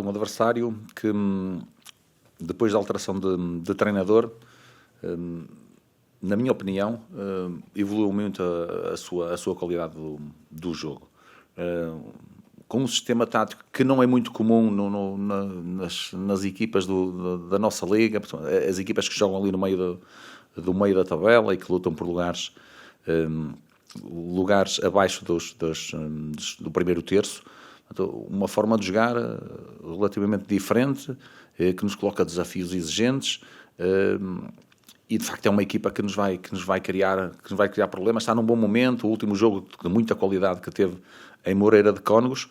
Um adversário que, depois da alteração de treinador, na minha opinião, evoluiu muito a sua qualidade do jogo. Com um sistema tático que não é muito comum nas equipas da nossa liga, as equipas que jogam ali no meio do meio da tabela e que lutam por lugares abaixo do primeiro terço. Uma forma de jogar relativamente diferente, que nos coloca desafios exigentes, e de facto é uma equipa que nos vai criar problemas. Está num bom momento, o último jogo de muita qualidade que teve em Moreira de Cónegos,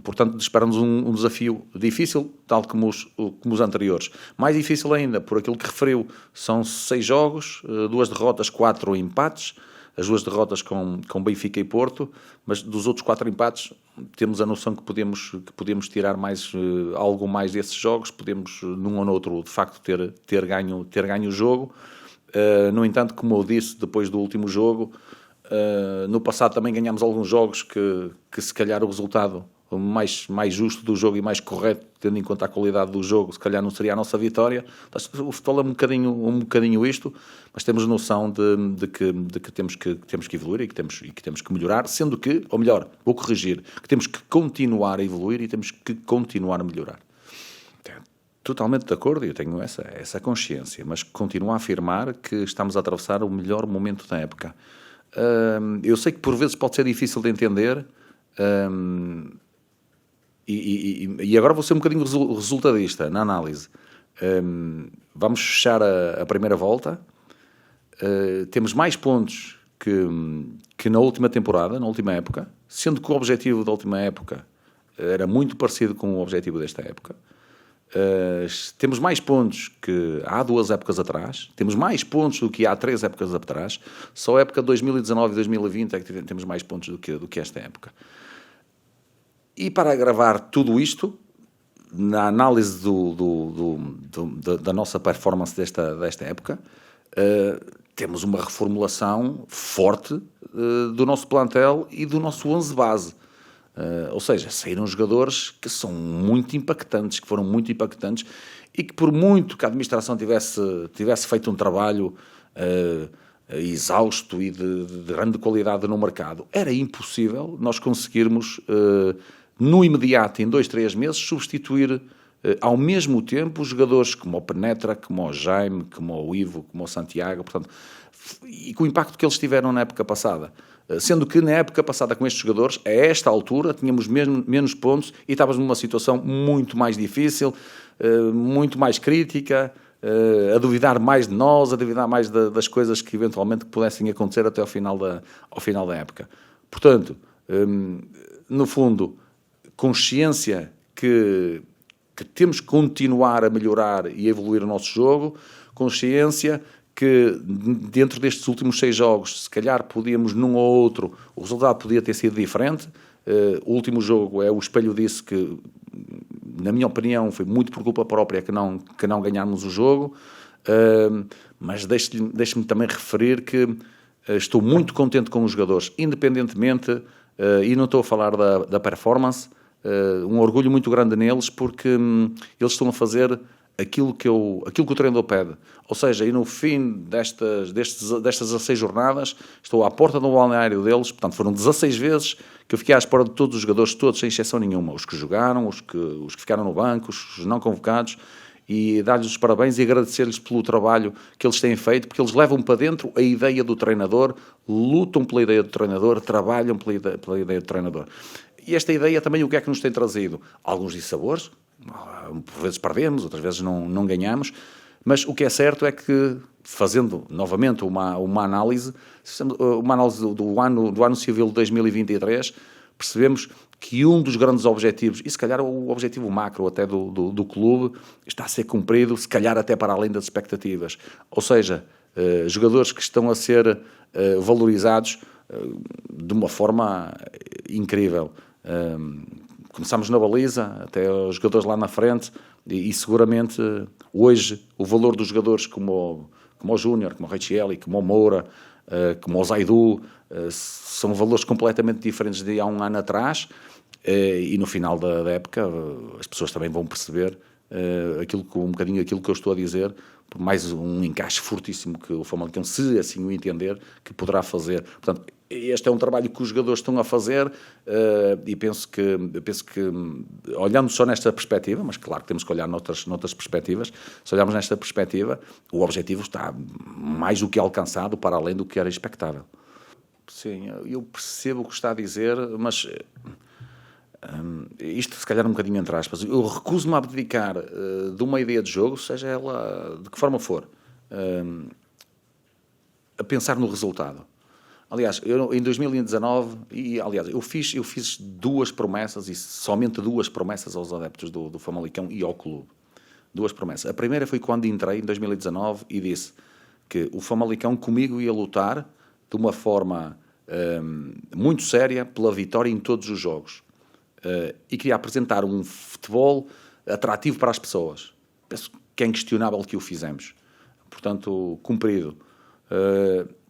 portanto espera-nos um desafio difícil, tal como os anteriores. Mais difícil ainda, por aquilo que referiu, são 6 jogos, 2 derrotas, 4 empates, as 2 derrotas com Benfica e Porto, mas dos outros 4 empates temos a noção que podemos tirar algo mais desses jogos, podemos num ou no outro de facto ter ganho o jogo. No entanto, como eu disse depois do último jogo, no passado também ganhámos alguns jogos que se calhar o resultado mais justo do jogo e mais correto, tendo em conta a qualidade do jogo, se calhar não seria a nossa vitória. O futebol é um bocadinho isto, mas temos noção de que temos que evoluir e que temos que melhorar, sendo que, ou melhor, vou corrigir, que temos que continuar a evoluir e temos que continuar a melhorar. Totalmente de acordo, eu tenho essa consciência, mas continuo a afirmar que estamos a atravessar o melhor momento da época. Eu sei que por vezes pode ser difícil de entender, e agora vou ser um bocadinho resultadista na análise. Vamos fechar a primeira volta, temos mais pontos que na última temporada, na última época, sendo que o objetivo da última época era muito parecido com o objetivo desta época. Temos mais pontos que há 2 épocas atrás, temos mais pontos do que há 3 épocas atrás, só a época de 2019 e 2020 é que temos mais pontos do que esta época. E para agravar tudo isto, na análise da nossa performance desta época, temos uma reformulação forte do nosso plantel e do nosso 11 base. Ou seja, saíram jogadores que são muito impactantes, que foram muito impactantes e que por muito que a administração tivesse feito um trabalho exausto e de grande qualidade no mercado, era impossível nós conseguirmos, no imediato, em 2-3 meses, substituir ao mesmo tempo jogadores como o Penetra, como o Jaime, como o Ivo, como o Santiago, portanto, e com o impacto que eles tiveram na época passada. Sendo que na época passada com estes jogadores, a esta altura, tínhamos menos pontos e estávamos numa situação muito mais difícil, muito mais crítica, a duvidar mais de nós, a duvidar mais das coisas que eventualmente pudessem acontecer até ao final da época. Portanto, no fundo, consciência que temos que continuar a melhorar e a evoluir o nosso jogo, consciência que dentro destes últimos 6 jogos, se calhar podíamos num ou outro, o resultado podia ter sido diferente. O último jogo é o espelho disso, que na minha opinião foi muito por culpa própria que não ganhámos o jogo, mas deixe-me também referir que estou muito contente com os jogadores, independentemente, e não estou a falar da performance, um orgulho muito grande neles, porque eles estão a fazer aquilo que o treinador pede. Ou seja, e no fim destas 16 jornadas, estou à porta do balneário deles, portanto foram 16 vezes que eu fiquei à espera de todos os jogadores, todos, sem exceção nenhuma, os que jogaram, os que ficaram no banco, os não convocados, e dar-lhes os parabéns e agradecer-lhes pelo trabalho que eles têm feito, porque eles levam para dentro a ideia do treinador, lutam pela ideia do treinador, trabalham pela ideia do treinador. E esta ideia também o que é que nos tem trazido? Alguns dissabores, por vezes perdemos, outras vezes não ganhamos, mas o que é certo é que, fazendo novamente uma análise do ano civil de 2023, percebemos que um dos grandes objetivos, e se calhar o objetivo macro até do clube, está a ser cumprido, se calhar até para além das expectativas. Ou seja, jogadores que estão a ser valorizados de uma forma incrível. Começámos na baliza, até os jogadores lá na frente, e seguramente hoje o valor dos jogadores como o Júnior, como o Rechielli, como o Moura, como o Zaidu, são valores completamente diferentes de há um ano atrás, e no final da época as pessoas também vão perceber um bocadinho aquilo que eu estou a dizer, por mais um encaixe fortíssimo que o Famalicão, se assim o entender, que poderá fazer. Portanto, este é um trabalho que os jogadores estão a fazer, e penso que, olhando só nesta perspectiva, mas claro que temos que olhar noutras perspectivas, se olharmos nesta perspectiva, o objetivo está mais do que alcançado, para além do que era expectável. Sim, eu percebo o que está a dizer, mas isto se calhar um bocadinho entre aspas, eu recuso-me a abdicar de uma ideia de jogo, seja ela de que forma for, a pensar no resultado. Aliás, eu em 2019, eu fiz 2 promessas, e somente 2 promessas aos adeptos do Famalicão e ao clube. 2 promessas. A primeira foi quando entrei em 2019 e disse que o Famalicão comigo ia lutar de uma forma muito séria pela vitória em todos os jogos. E queria apresentar um futebol atrativo para as pessoas. Penso que é inquestionável que o fizemos. Portanto, cumprido.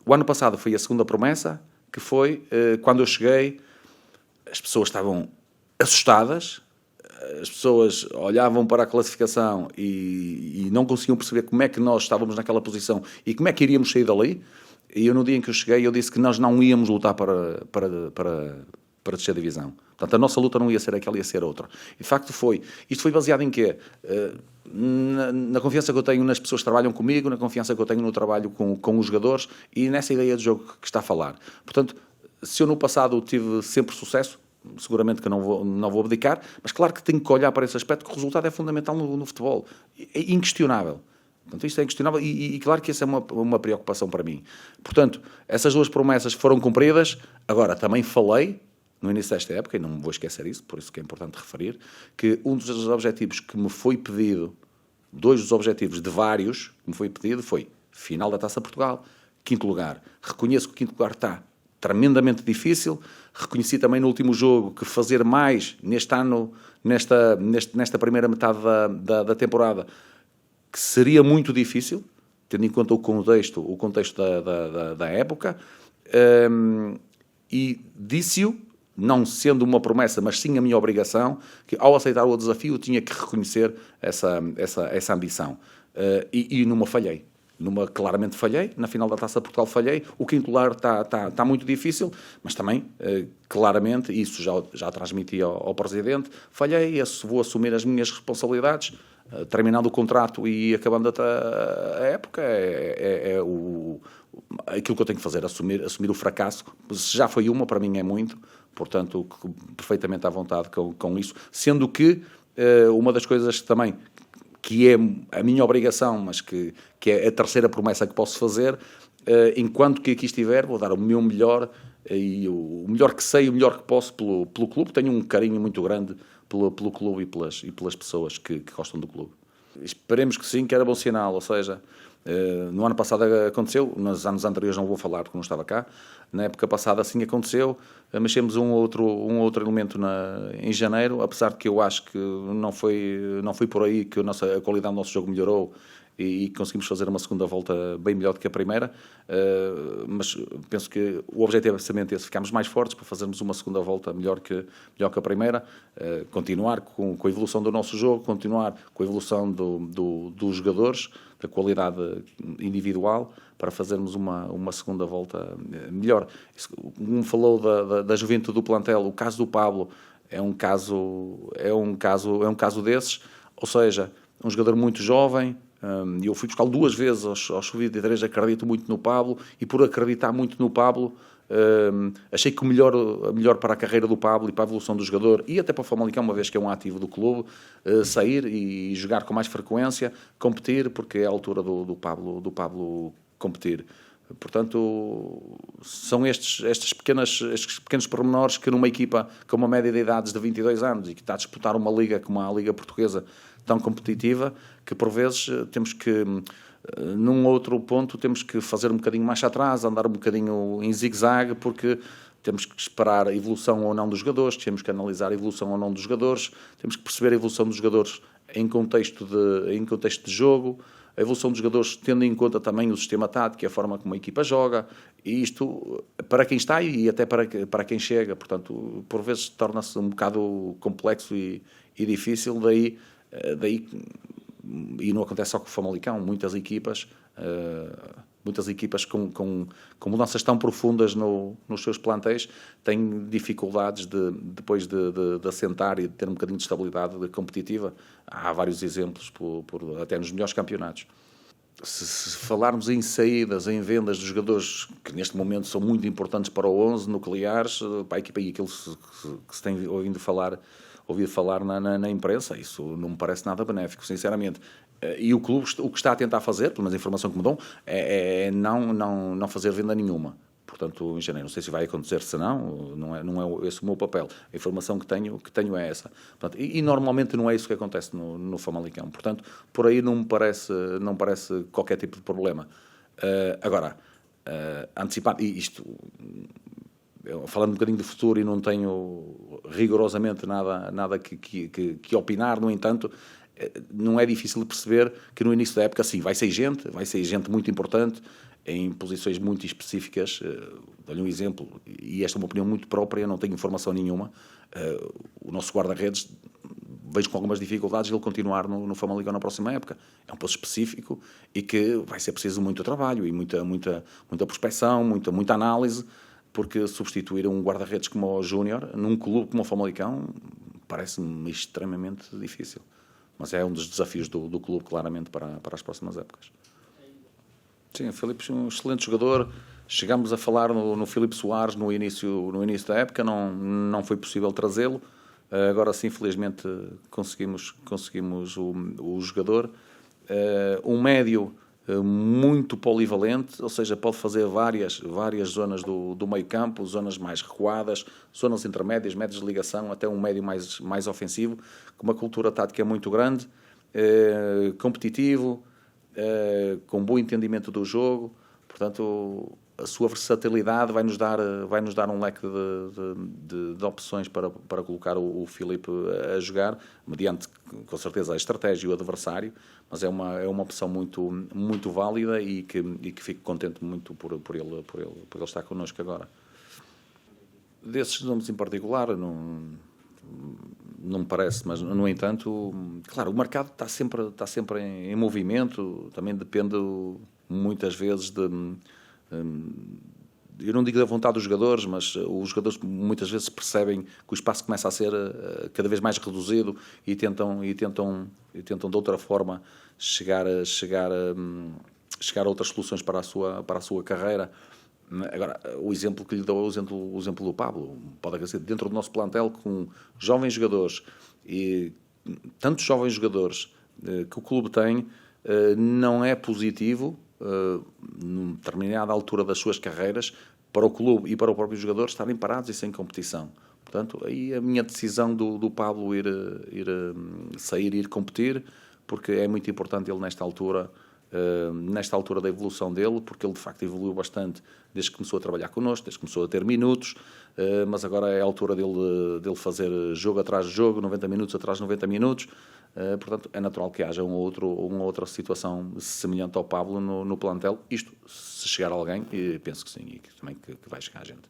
O ano passado foi a segunda promessa, que foi, quando eu cheguei, as pessoas estavam assustadas, as pessoas olhavam para a classificação e não conseguiam perceber como é que nós estávamos naquela posição e como é que iríamos sair dali. E eu, no dia em que eu cheguei, eu disse que nós não íamos lutar para descer a divisão. Portanto, a nossa luta não ia ser aquela, ia ser outra. E de facto foi. Isto foi baseado em quê? Na confiança que eu tenho nas pessoas que trabalham comigo, na confiança que eu tenho no trabalho com os jogadores e nessa ideia de jogo que está a falar. Portanto, se eu no passado tive sempre sucesso, seguramente que não vou abdicar, mas claro que tenho que olhar para esse aspecto, que o resultado é fundamental no futebol. É inquestionável. Portanto, isto é inquestionável e claro que essa é uma preocupação para mim. Portanto, essas 2 promessas foram cumpridas. Agora, também falei, no início desta época, e não me vou esquecer isso, por isso que é importante referir, que um dos objetivos que me foi pedido, 2 dos objetivos de vários que me foi pedido, foi final da Taça Portugal, 5º lugar. Reconheço que o 5º lugar está tremendamente difícil. Reconheci também no último jogo que fazer mais neste ano, nesta primeira metade da temporada, que seria muito difícil, tendo em conta o contexto da época, e disse-o, não sendo uma promessa, mas sim a minha obrigação, que ao aceitar o desafio eu tinha que reconhecer essa ambição. E numa falhei. Claramente falhei, na final da Taça Portugal falhei, o 5º lugar está muito difícil, mas também, claramente, isso já transmiti ao Presidente, falhei, vou assumir as minhas responsabilidades, terminando o contrato e acabando a época, aquilo que eu tenho que fazer, assumir o fracasso. Se já foi uma, para mim é muito, portanto, perfeitamente à vontade com isso, sendo que uma das coisas também que é a minha obrigação, mas que é a terceira promessa que posso fazer, enquanto que aqui estiver, vou dar o meu melhor, e o melhor que sei, o melhor que posso pelo clube. Tenho um carinho muito grande pelo clube e pelas pessoas que gostam do clube. Esperemos que sim, que era bom sinal, ou seja, no ano passado aconteceu, nos anos anteriores não vou falar porque não estava cá, na época passada assim aconteceu, mexemos um outro elemento em janeiro, apesar de que eu acho que não foi por aí que a qualidade do nosso jogo melhorou e conseguimos fazer uma segunda volta bem melhor do que a primeira, mas penso que o objetivo é precisamente esse, ficarmos mais fortes para fazermos uma segunda volta melhor que a primeira, continuar com a evolução do nosso jogo, continuar com a evolução dos jogadores, da qualidade individual, para fazermos uma segunda volta melhor. Como falou da juventude do plantel, o caso do Pablo é um caso desses, ou seja, um jogador muito jovem. Eu fui buscá-lo 2 vezes aos sub-23, acredito muito no Pablo, e por acreditar muito no Pablo, achei que o melhor para a carreira do Pablo e para a evolução do jogador, e até para o Famalicão, uma vez que é um ativo do clube, sair e jogar com mais frequência, competir, porque é a altura do Pablo competir. Portanto, são estes pequenos pormenores que numa equipa com uma média de idades de 22 anos e que está a disputar uma liga como a Liga Portuguesa tão competitiva, que por vezes temos que, num outro ponto, temos que fazer um bocadinho mais atrás, andar um bocadinho em zigue-zague, porque temos que esperar a evolução ou não dos jogadores, temos que analisar a evolução ou não dos jogadores, temos que perceber a evolução dos jogadores em contexto de jogo, a evolução dos jogadores tendo em conta também o sistema tático, a forma como a equipa joga, e isto para quem está e até para quem chega, portanto, por vezes torna-se um bocado complexo e difícil, daí e não acontece só com o Famalicão, muitas equipas com mudanças tão profundas nos seus plantéis têm dificuldades depois de assentar e de ter um bocadinho de estabilidade competitiva. Há vários exemplos, até nos melhores campeonatos. Se falarmos em saídas, em vendas de jogadores que neste momento são muito importantes para o 11, nucleares, para a equipa, e aquilo que se tem ouvido falar na imprensa, isso não me parece nada benéfico, sinceramente. E o clube, o que está a tentar fazer, pelo menos a informação que me dão, é não fazer venda nenhuma. Portanto, em janeiro, não sei se vai acontecer, se não é esse o meu papel. A informação que tenho é essa. Portanto, e normalmente não é isso que acontece no Famalicão. Portanto, por aí não me parece qualquer tipo de problema. Agora, antecipado, e isto, falando um bocadinho de futuro, e não tenho rigorosamente nada que opinar, no entanto, não é difícil de perceber que no início da época, sim, vai ser gente muito importante, em posições muito específicas. Dou-lhe um exemplo, e esta é uma opinião muito própria, não tenho informação nenhuma. O nosso guarda-redes, vejo com algumas dificuldades ele continuar no Famalicão na próxima época. É um posto específico e que vai ser preciso muito trabalho e muita prospecção, muita análise, porque substituir um guarda-redes como o Júnior num clube como o Famalicão parece-me extremamente difícil. Mas é um dos desafios do clube, claramente, para as próximas épocas. Sim, o Filipe é um excelente jogador. Chegámos a falar no Filipe Soares no início da época, não foi possível trazê-lo. Agora sim, felizmente, conseguimos o jogador. Um médio muito polivalente, ou seja, pode fazer várias zonas do meio campo, zonas mais recuadas, zonas intermédias, médias de ligação, até um médio mais ofensivo, com uma cultura tática muito grande, competitivo, com bom entendimento do jogo. Portanto, a sua versatilidade vai-nos dar um leque de opções para colocar o Filipe a jogar, mediante, com certeza, a estratégia e o adversário, mas é uma opção muito válida e que fico contente muito por ele estar connosco agora. Desses nomes em particular, não me parece, mas, no entanto, claro, o mercado está sempre em movimento, também depende muitas vezes eu não digo da vontade dos jogadores, mas os jogadores muitas vezes percebem que o espaço começa a ser cada vez mais reduzido e tentam de outra forma chegar a outras soluções para a sua carreira. Agora, o exemplo que lhe dou é o exemplo do Pablo. Pode acontecer dentro do nosso plantel com jovens jogadores, e tantos jovens jogadores que o clube tem, não é positivo, numa determinada altura das suas carreiras, para o clube e para o próprio jogador estarem parados e sem competição. Portanto, aí a minha decisão do Pablo sair e ir competir, porque é muito importante ele nesta altura da evolução dele, porque ele de facto evoluiu bastante desde que começou a trabalhar connosco, desde que começou a ter minutos, mas agora é a altura dele fazer jogo atrás de jogo, 90 minutos atrás de 90 minutos. Portanto, é natural que haja uma outra situação semelhante ao Pablo no plantel. Isto, se chegar alguém, penso que sim, e que também que vai chegar a gente.